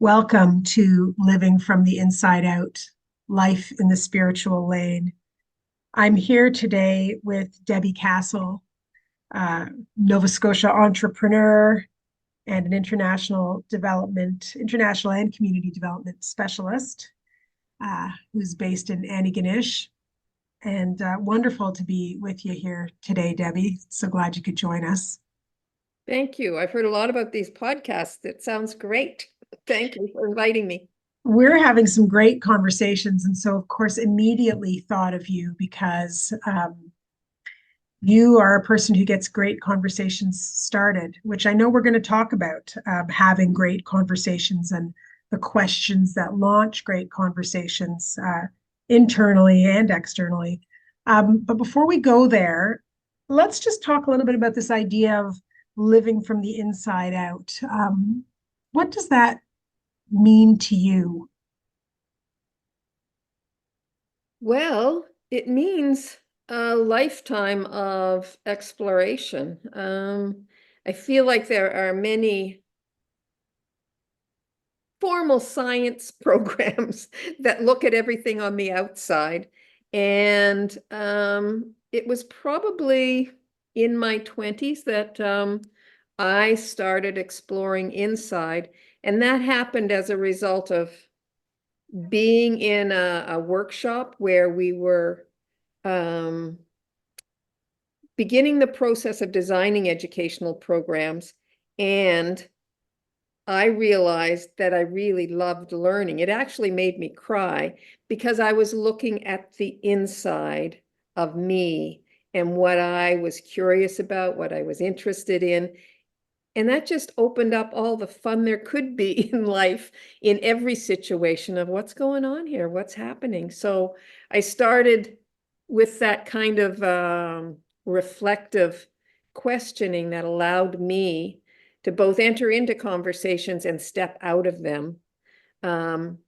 Welcome to Living from the Inside Out, Life in the Spiritual Lane. I'm here today with Debbie Castle, uh, Nova Scotia entrepreneur and an international and community development specialist, who's based in Antigonish. And wonderful to be with you here today, Debbie. So glad you could join us. Thank you. I've heard a lot about these podcasts. It sounds great. Thank you for inviting me. We're having some great conversations. And so, of course, immediately thought of you because you are a person who gets great conversations started, which I know we're going to talk about, having great conversations and the questions that launch great conversations internally and externally. But before we go there, let's just talk a little bit about this idea of living from the inside out. What does that mean to you? Well, it means a lifetime of exploration. I feel like there are many formal science programs that look at everything on the outside. And it was probably in my 20s that I started exploring inside. And that happened as a result of being in a workshop where we were beginning the process of designing educational programs, and I realized that I really loved learning. It actually made me cry because I was looking at the inside of me and what I was curious about, what I was interested in. And that just opened up all the fun there could be in life, in every situation of what's going on here, what's happening. So I started with that kind of reflective questioning that allowed me to both enter into conversations and step out of them, um,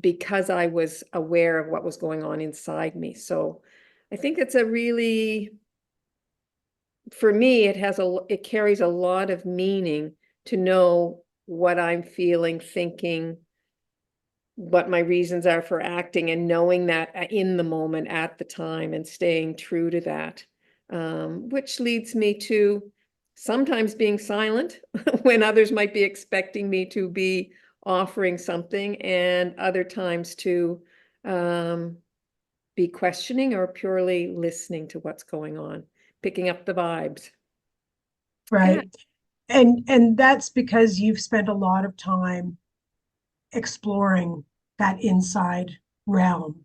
because I was aware of what was going on inside me. So I think it's a really, for me, it carries a lot of meaning to know what I'm feeling, thinking, what my reasons are for acting, and knowing that in the moment, at the time, and staying true to that, which leads me to sometimes being silent when others might be expecting me to be offering something, and other times to be questioning or purely listening to what's going on, picking up the vibes. Yeah, Right. And that's because you've spent a lot of time exploring that inside realm.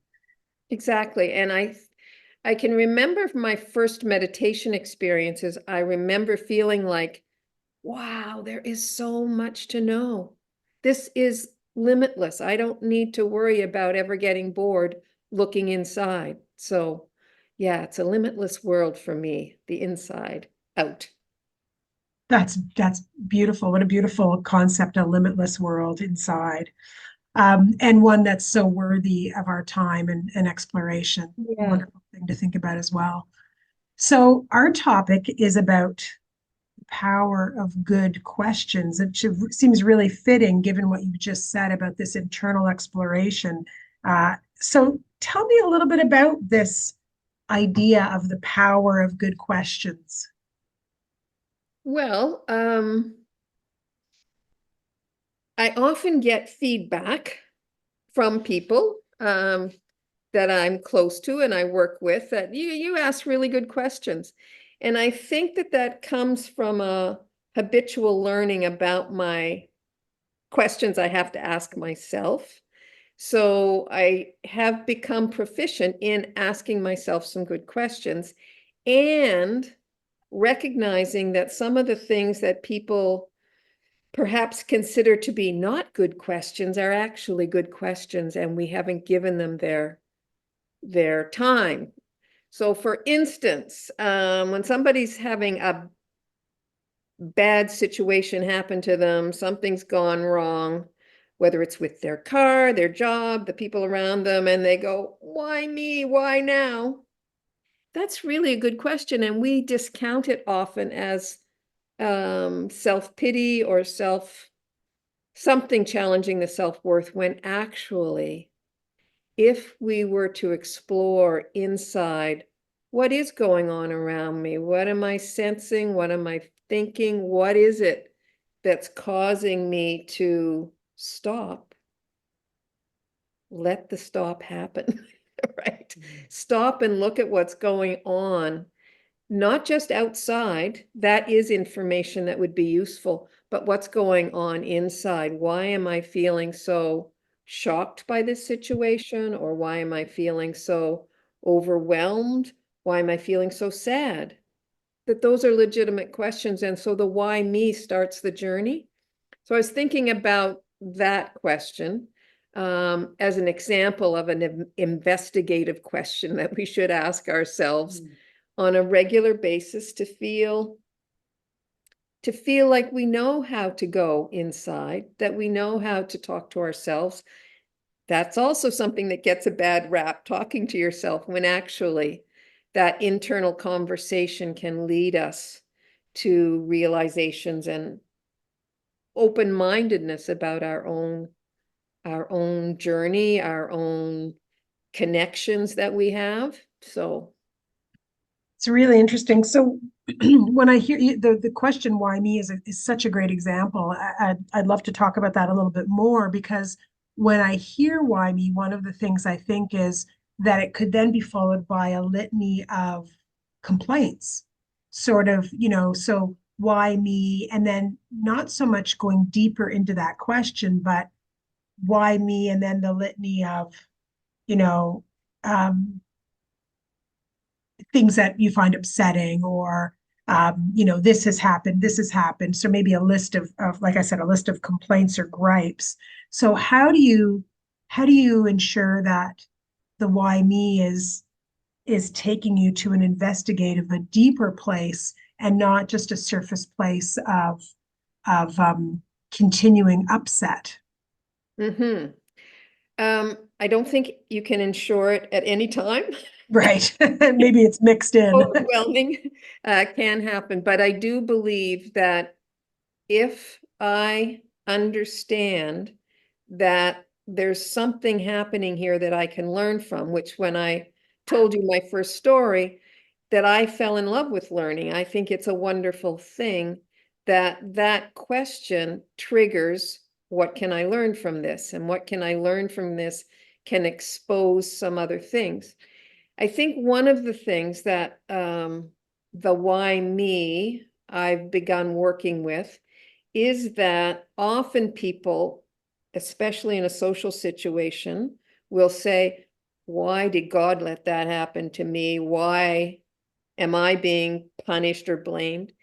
exactly. And I can remember my first meditation experiences. I remember feeling like, wow, there is so much to know. This is limitless. I don't need to worry about ever getting bored looking inside. So, yeah, it's a limitless world for me, the inside out. That's beautiful. What a beautiful concept, a limitless world inside. And one that's so worthy of our time and exploration. Yeah. Wonderful thing to think about as well. So our topic is about the power of good questions. It seems really fitting given what you just said about this internal exploration. So tell me a little bit about this idea of the power of good questions. Well, I often get feedback from people that I'm close to and I work with, that you ask really good questions. And I think that that comes from a habitual learning about my questions I have to ask myself. So I have become proficient in asking myself some good questions and recognizing that some of the things that people perhaps consider to be not good questions are actually good questions, and we haven't given them their time. So for instance, when somebody's having a bad situation happen to them, something's gone wrong, whether it's with their car, their job, the people around them, and they go, why me? Why now? That's really a good question. And we discount it often as self-pity or something challenging the self-worth, when actually, if we were to explore inside, what is going on around me? What am I sensing? What am I thinking? What is it that's causing me to stop? Let the stop happen, right? Stop and look at what's going on, not just outside. That is information that would be useful, but what's going on inside? Why am I feeling so shocked by this situation? Or why am I feeling so overwhelmed? Why am I feeling so sad? That those are legitimate questions. And so the why me starts the journey. So I was thinking about that question as an example of an investigative question that we should ask ourselves on a regular basis to feel like we know how to go inside, that we know how to talk to ourselves. That's also something that gets a bad rap, talking to yourself, when actually that internal conversation can lead us to realizations and open-mindedness about our own journey, our own connections that we have. So It's really interesting. So when I hear you, the question why me is such a great example. I'd love to talk about that a little bit more, because when I hear why me, one of the things I think is that it could then be followed by a litany of complaints, sort of, so why me? And then not so much going deeper into that question, but why me? And then the litany of, you know, um, things that you find upsetting, or this has happened, this has happened. So maybe a list of, like I said, a list of complaints or gripes. So how do you ensure that the why me is taking you to an investigative, a deeper place, and not just a surface place of continuing upset? mhm. I don't think you can ensure it at any time. Right. Maybe it's mixed in. Overwhelming can happen, but I do believe that if I understand that there's something happening here that I can learn from, which when I told you my first story, that I fell in love with learning. I think it's a wonderful thing that that question triggers, what can I learn from this? And what can I learn from this can expose some other things. I think one of the things that the why me I've begun working with is that often people, especially in a social situation, will say, why did God let that happen to me? Why am I being punished or blamed?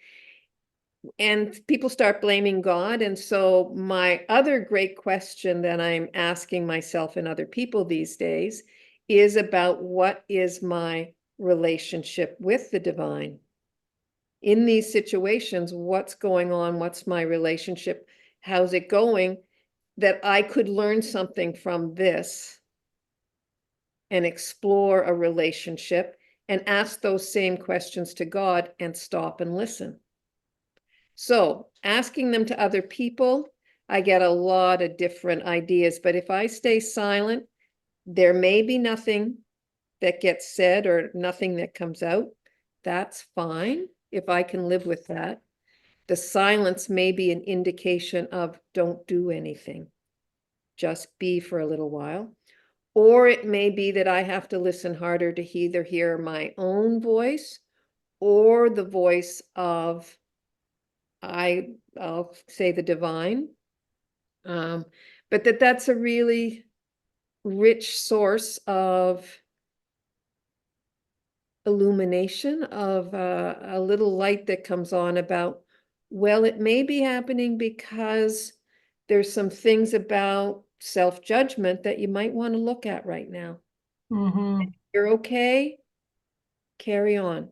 And people start blaming God. And so my other great question that I'm asking myself and other people these days is about, what is my relationship with the divine? In these situations, what's going on? What's my relationship? How's it going? That I could learn something from this and explore a relationship and ask those same questions to God and stop and listen. So asking them to other people, I get a lot of different ideas, but if I stay silent, there may be nothing that gets said or nothing that comes out. That's fine if I can live with that. The silence may be an indication of, don't do anything, just be for a little while. Or it may be that I have to listen harder to either hear my own voice or the voice of, I'll say, the divine. But that's a really rich source of illumination, of a little light that comes on about, well, it may be happening because there's some things about self-judgment that you might want to look at right now. Mm-hmm. You're okay, carry on.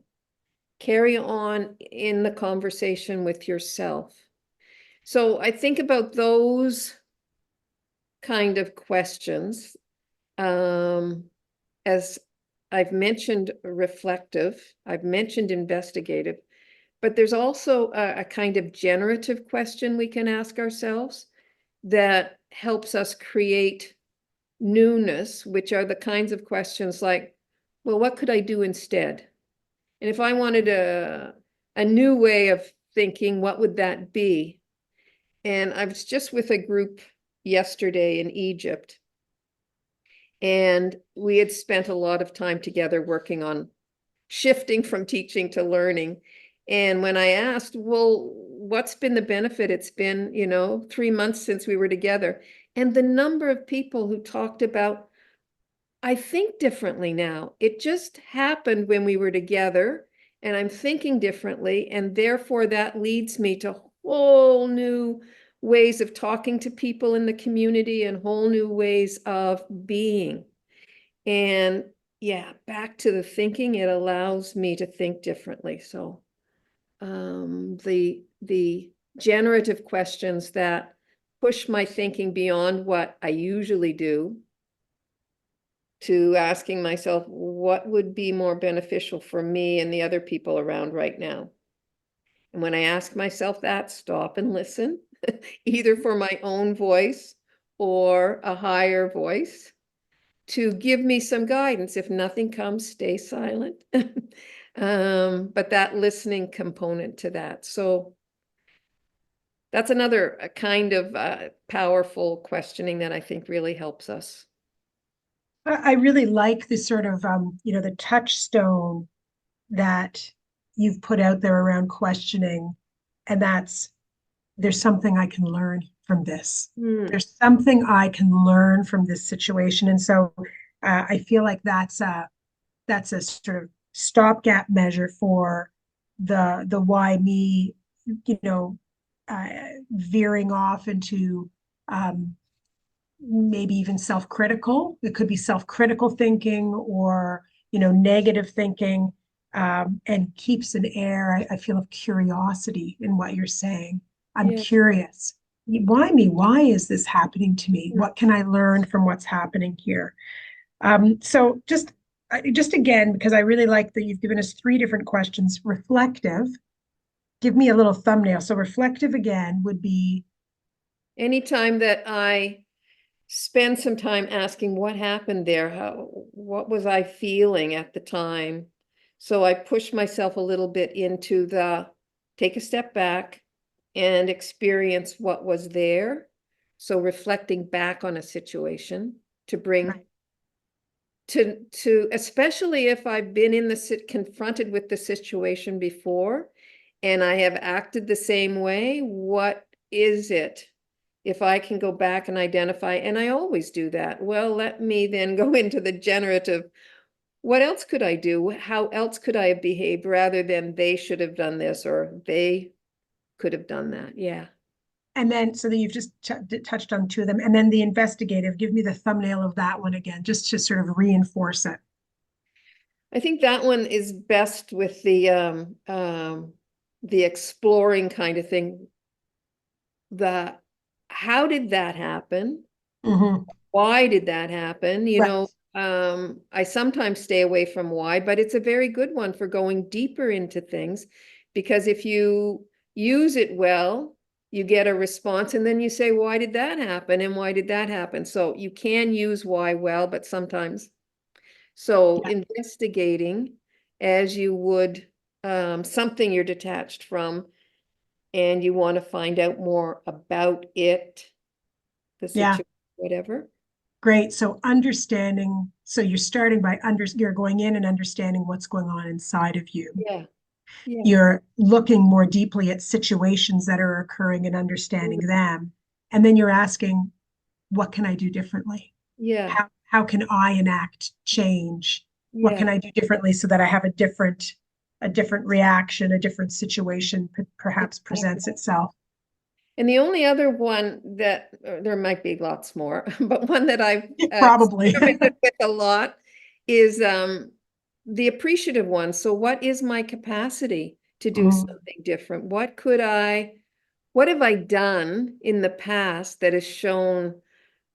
Carry on in the conversation with yourself. So I think about those kind of questions. As I've mentioned reflective, I've mentioned investigative, but there's also a kind of generative question we can ask ourselves. that helps us create newness, which are the kinds of questions like, well, what could I do instead? And if I wanted a new way of thinking, what would that be? And I was just with a group yesterday in Egypt, and we had spent a lot of time together working on shifting from teaching to learning. And when I asked, well, what's been the benefit? It's been, 3 months since we were together. And the number of people who talked about, I think differently now. It just happened when we were together, and I'm thinking differently. And therefore, that leads me to whole new ways of talking to people in the community and whole new ways of being. And yeah, back to the thinking, it allows me to think differently. So the generative questions that push my thinking beyond what I usually do, to asking myself, what would be more beneficial for me and the other people around right now? And when I ask myself that, stop and listen, either for my own voice or a higher voice, to give me some guidance. If nothing comes, stay silent. But that listening component to that. So that's another kind of powerful questioning that I think really helps us. I really like the sort of, the touchstone that you've put out there around questioning, and that's, there's something I can learn from this. There's something I can learn from this situation. And so I feel like that's a sort of stopgap measure for the why me, veering off into maybe even self-critical. It could be self-critical thinking or, negative thinking, and keeps an air, I feel, of curiosity in what you're saying. I'm curious. Why me? Why is this happening to me? What can I learn from what's happening here? So just again, because I really like that you've given us 3 different questions. Reflective, give me a little thumbnail. So reflective again would be anytime that I spend some time asking what happened there, what was I feeling at the time? So I push myself a little bit into take a step back and experience what was there. So reflecting back on a situation to bring right. to especially if I've been confronted with the situation before and I have acted the same way, what is it? If I can go back and identify, and I always do that, well, let me then go into the generative. What else could I do? How else could I have behaved, rather than they should have done this or they could have done that? Yeah. And then, so that you've just touched on 2 of them. And then the investigative, give me the thumbnail of that one again, just to sort of reinforce it. I think that one is best with the exploring kind of thing. How did that happen? Mm-hmm. Why did that happen? Right. I sometimes stay away from why, but it's a very good one for going deeper into things, because if you use it well, you get a response and then you say, why did that happen? And why did that happen? So you can use why well, but sometimes. So Yeah. investigating as you would something you're detached from and you want to find out more about it, the Yeah. situation, whatever. Great. So understanding, so you're starting by you're going in and understanding what's going on inside of you. Yeah. Yeah. You're looking more deeply at situations that are occurring and understanding them. And then you're asking, what can I do differently? Yeah. How can I enact change? What can Yeah. I do differently so that I have a different reaction, a different situation perhaps presents Exactly. itself? And the only other one that there might be lots more, but one that I've Probably. experimented with a lot is the appreciative one. So what is my capacity to do Mm, something different? What have I done in the past that has shown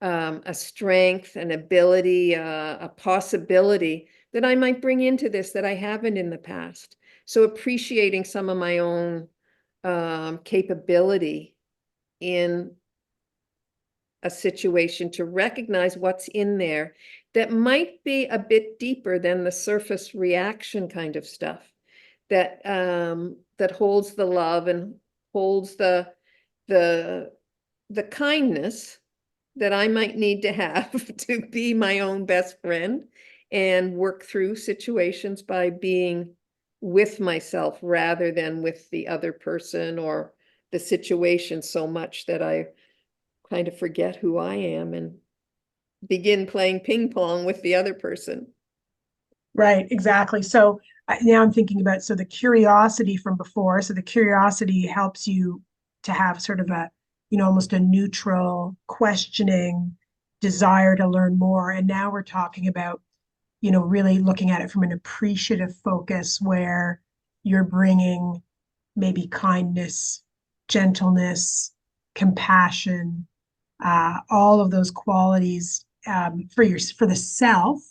a strength, an ability, a possibility that I might bring into this that I haven't in the past? So appreciating some of my own capability in a situation, to recognize what's in there that might be a bit deeper than the surface reaction kind of stuff, that that holds the love and holds the kindness that I might need to have to be my own best friend and work through situations by being with myself rather than with the other person or the situation so much that I kind of forget who I am and begin playing ping pong with the other person. Right, exactly. So now I'm thinking about, so the curiosity from before, so the curiosity helps you to have sort of a, almost a neutral, questioning desire to learn more. And now we're talking about, really looking at it from an appreciative focus where you're bringing maybe kindness, gentleness, compassion, all of those qualities for the self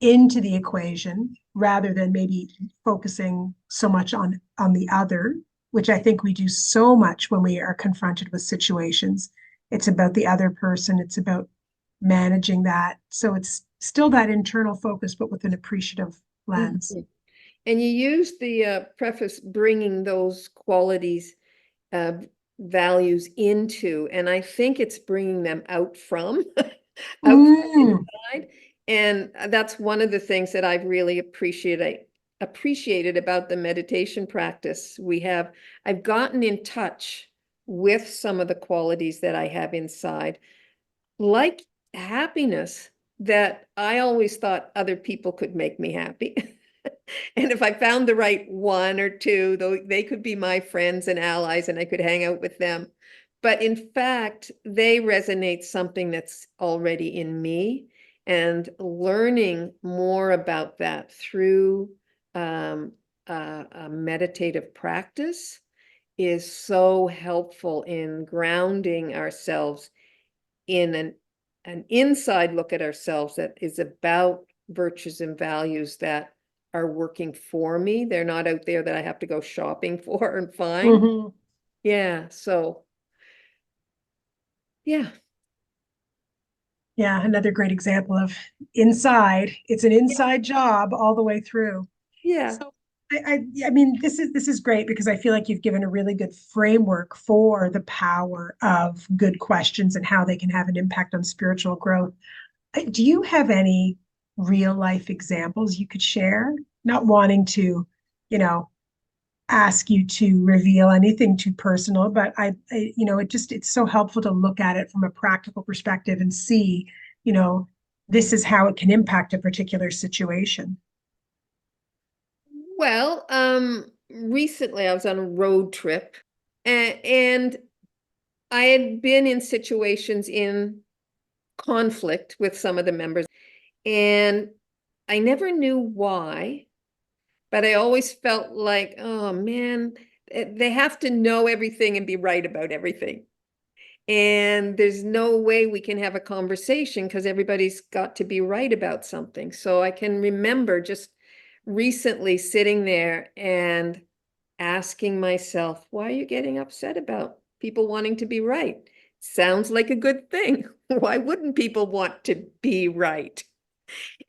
into the equation rather than maybe focusing so much on the other, which I think we do so much when we are confronted with situations. It's about the other person, it's about managing that. So it's still that internal focus, but with an appreciative lens. Mhm. And you use the preface, bringing those qualities, uh, values into, and I think it's bringing them out from, out from Mm, inside. And that's one of the things that I've really appreciated about the meditation practice we have. I've gotten in touch with some of the qualities that I have inside, like happiness, that I always thought other people could make me happy. And if I found the right one or two, though, they could be my friends and allies and I could hang out with them. But in fact, they resonate something that's already in me. And learning more about that through a meditative practice is so helpful in grounding ourselves in an inside look at ourselves that is about virtues and values that are working for me. They're not out there that I have to go shopping for and find. mhm. Yeah. So, yeah. Yeah, another great example of inside. It's an inside job all the way through. Yeah. So I mean, this is great because I feel like you've given a really good framework for the power of good questions and how they can have an impact on spiritual growth. Do you have any real life examples you could share? Not wanting to, you know, ask you to reveal anything too personal, but it's so helpful to look at it from a practical perspective and see, you know, this is how it can impact a particular situation. Well, recently I was on a road trip, and I had been in situations in conflict with some of the members, and I never knew why. But I always felt like, oh man, they have to know everything and be right about everything. And there's no way we can have a conversation because everybody's got to be right about something. So I can remember just recently sitting there and asking myself, why are you getting upset about people wanting to be right? Sounds like a good thing. Why wouldn't people want to be right?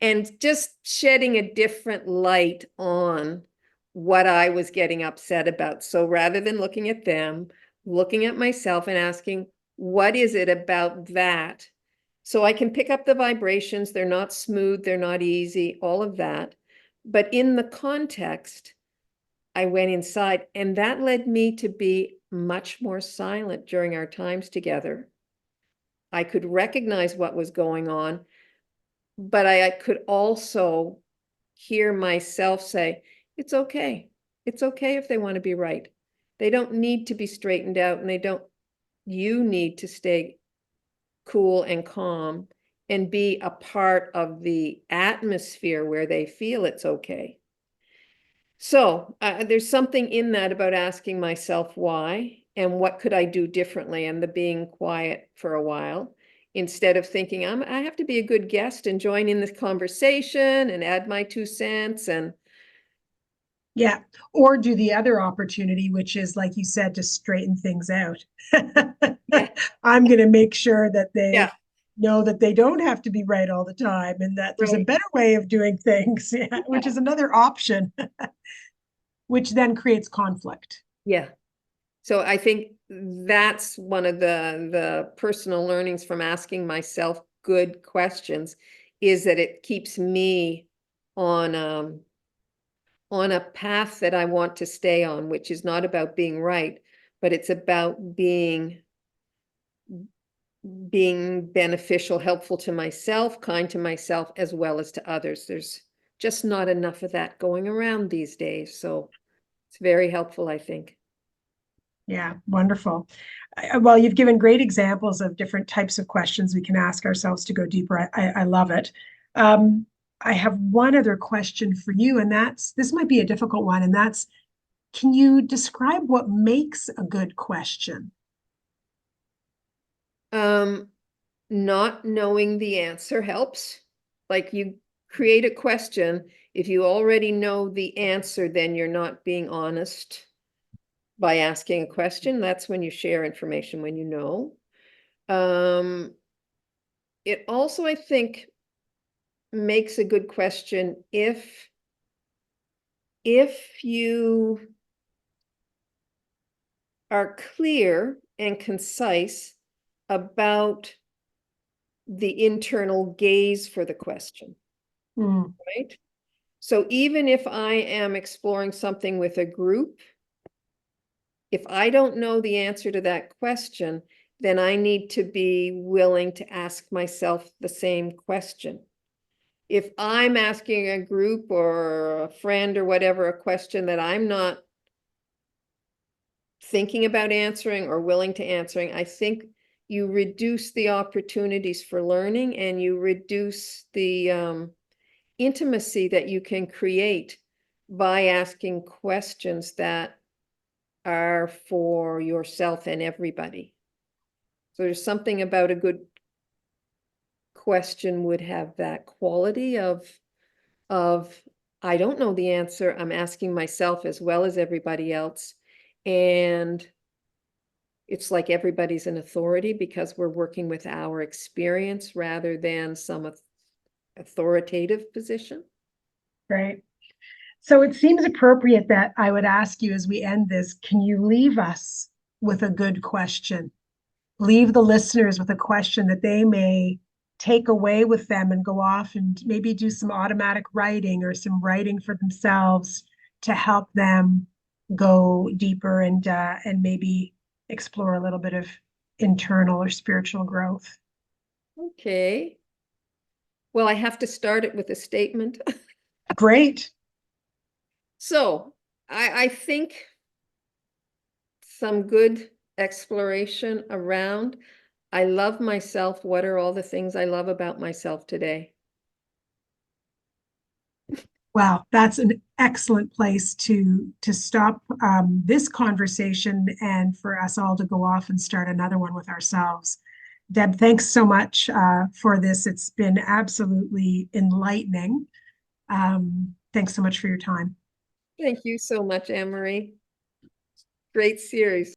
And just shedding a different light on what I was getting upset about. So rather than looking at them, looking at myself and asking, what is it about that? So I can pick up the vibrations. They're not smooth, they're not easy, all of that. But in the context, I went inside, and that led me to be much more silent during our times together. I could recognize what was going on, but I could also hear myself say, it's okay. It's okay if they want to be right. They don't need to be straightened out, and you need to stay cool and calm and be a part of the atmosphere where they feel it's okay. So there's something in that about asking myself why and what could I do differently, and the being quiet for a while instead of thinking I have to be a good guest and join in this conversation and add my 2 cents. And Yeah. Or do the other opportunity, which is, like you said, to straighten things out. yeah, I'm going to make sure that they Yeah, know that they don't have to be right all the time and that there's a right. better way of doing things, yeah, which is another option, which then creates conflict. Yeah. So I think that's one of the personal learnings from asking myself good questions, is that it keeps me on a path that I want to stay on, which is not about being right, but it's about being beneficial, helpful to myself, kind to myself, as well as to others. There's just not enough of that going around these days. So it's very helpful, I think. Yeah, wonderful. Well, you've given great examples of different types of questions we can ask ourselves to go deeper. I love it. Um, I have one other question for you, and this might be a difficult one, and that's, can you describe what makes a good question? Um, Not knowing the answer helps. Like, you create a question. If you already know the answer, then you're not being honest by asking a question. That's when you share information when you know. It also, I think, makes a good question if you are clear and concise about the internal gaze for the question, Mm, right? So even if I am exploring something with a group, if I don't know the answer to that question, then I need to be willing to ask myself the same question. If I'm asking a group or a friend or whatever a question that I'm not thinking about answering or willing to answering, I think you reduce the opportunities for learning, and you reduce the intimacy that you can create by asking questions that are for yourself and everybody. So there's something about a good question would have that quality of I don't know the answer. I'm asking myself as well as everybody else. And it's like everybody's an authority because we're working with our experience rather than some authoritative position. right. So it seems appropriate that I would ask you as we end this, can you leave us with a good question? Leave the listeners with a question that they may take away with them and go off and maybe do some automatic writing or some writing for themselves to help them go deeper and maybe explore a little bit of internal or spiritual growth. Okay. Well, I have to start it with a statement. Great. So I think some good exploration around, I love myself. What are all the things I love about myself today? Wow, that's an excellent place to stop this conversation and for us all to go off and start another one with ourselves. Deb, thanks so much for this. It's been absolutely enlightening. Thanks so much for your time. Thank you so much, Anne Marie. Great series.